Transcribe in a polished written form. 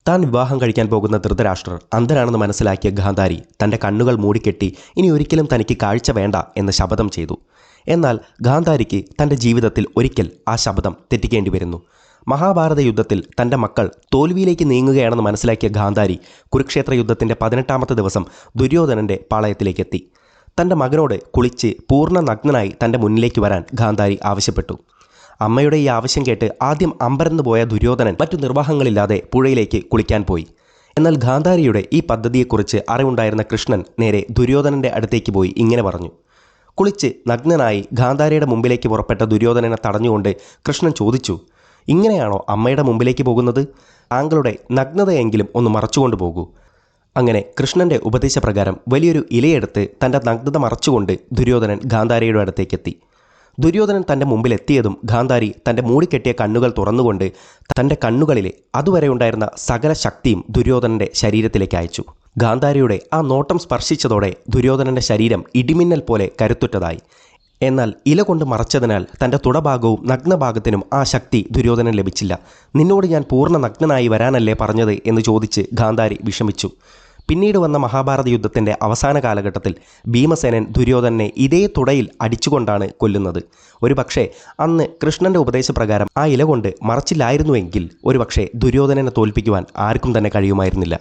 താൻ വിവാഹം കഴിക്കാൻ പോകുന്ന ധൃതരാഷ്ട്രർ അന്ധനാണെന്ന് മനസ്സിലാക്കിയ ഗാന്ധാരി തൻ്റെ കണ്ണുകൾ മൂടിക്കെട്ടി ഇനി ഒരിക്കലും തനിക്ക് കാഴ്ച വേണ്ട എന്ന് ശപഥം ചെയ്തു. എന്നാൽ ഗാന്ധാരിക്ക് തൻ്റെ ജീവിതത്തിൽ ഒരിക്കൽ ആ ശപഥം തെറ്റിക്കേണ്ടി വരുന്നു. മഹാഭാരത യുദ്ധത്തിൽ തൻ്റെ മക്കൾ തോൽവിയിലേക്ക് നീങ്ങുകയാണെന്ന് മനസ്സിലാക്കിയ ഗാന്ധാരി കുരുക്ഷേത്ര യുദ്ധത്തിൻ്റെ 18ാമത്തെ ദിവസം ദുര്യോധനൻ്റെ പാളയത്തിലേക്കെത്തി. തൻ്റെ മകനോട് കുളിച്ച് പൂർണ്ണ നഗ്നനായി തൻ്റെ മുന്നിലേക്ക് വരാൻ ഗാന്ധാരി ആവശ്യപ്പെട്ടു. അമ്മയുടെ ഈ ആവശ്യം കേട്ട് ആദ്യം അമ്പരന്ന് പോയ ദുര്യോധനൻ മറ്റു നിർവാഹങ്ങളില്ലാതെ പുഴയിലേക്ക് കുളിക്കാൻ പോയി. എന്നാൽ ഗാന്ധാരിയുടെ ഈ പദ്ധതിയെക്കുറിച്ച് അറിവുണ്ടായിരുന്ന കൃഷ്ണൻ നേരെ ദുര്യോധനൻ്റെ അടുത്തേക്ക് പോയി ഇങ്ങനെ പറഞ്ഞു. കുളിച്ച് നഗ്നനായി ഗാന്ധാരിയുടെ മുമ്പിലേക്ക് പുറപ്പെട്ട ദുര്യോധനനെ തടഞ്ഞുകൊണ്ട് കൃഷ്ണൻ ചോദിച്ചു, ഇങ്ങനെയാണോ അമ്മയുടെ മുമ്പിലേക്ക് പോകുന്നത്? താങ്കളുടെ നഗ്നതയെങ്കിലും ഒന്ന് മറച്ചുകൊണ്ട് പോകൂ. അങ്ങനെ കൃഷ്ണൻ്റെ ഉപദേശപ്രകാരം വലിയൊരു ഇലയെടുത്ത് തൻ്റെ നഗ്നത മറച്ചുകൊണ്ട് ദുര്യോധനൻ ഗാന്ധാരിയുടെ അടുത്തേക്കെത്തി. ദുര്യോധനൻ തൻ്റെ മുമ്പിലെത്തിയതും ഗാന്ധാരി തൻ്റെ മൂടിക്കെട്ടിയ കണ്ണുകൾ തുറന്നുകൊണ്ട് തൻ്റെ കണ്ണുകളിലെ അതുവരെ ഉണ്ടായിരുന്ന സകല ശക്തിയും ദുര്യോധനൻ്റെ ശരീരത്തിലേക്ക് അയച്ചു. ഗാന്ധാരിയുടെ ആ നോട്ടം സ്പർശിച്ചതോടെ ദുര്യോധനൻ്റെ ശരീരം ഇടിമിന്നൽ പോലെ കരുത്തുറ്റതായി. എന്നാൽ ഇല കൊണ്ട് മറച്ചതിനാൽ തൻ്റെ തുടഭാഗവും നഗ്നഭാഗത്തിനും ആ ശക്തി ദുര്യോധനൻ ലഭിച്ചില്ല. നിന്നോട് ഞാൻ പൂർണ്ണ നഗ്നനായി വരാനല്ലേ പറഞ്ഞത് എന്ന് ചോദിച്ച് ഗാന്ധാരി വിഷമിച്ചു. പിന്നീട് വന്ന മഹാഭാരത യുദ്ധത്തിൻ്റെ അവസാന കാലഘട്ടത്തിൽ ഭീമസേനൻ ദുര്യോധനനെ ഇതേ തുടയിൽ അടിച്ചുകൊണ്ടാണ് കൊല്ലുന്നത്. ഒരുപക്ഷെ അന്ന് കൃഷ്ണൻ്റെ ഉപദേശപ്രകാരം ആ ഇല കൊണ്ട് മറച്ചില്ലായിരുന്നുവെങ്കിൽ ഒരുപക്ഷെ ദുര്യോധനനെ തോൽപ്പിക്കുവാൻ ആർക്കും തന്നെ കഴിയുമായിരുന്നില്ല.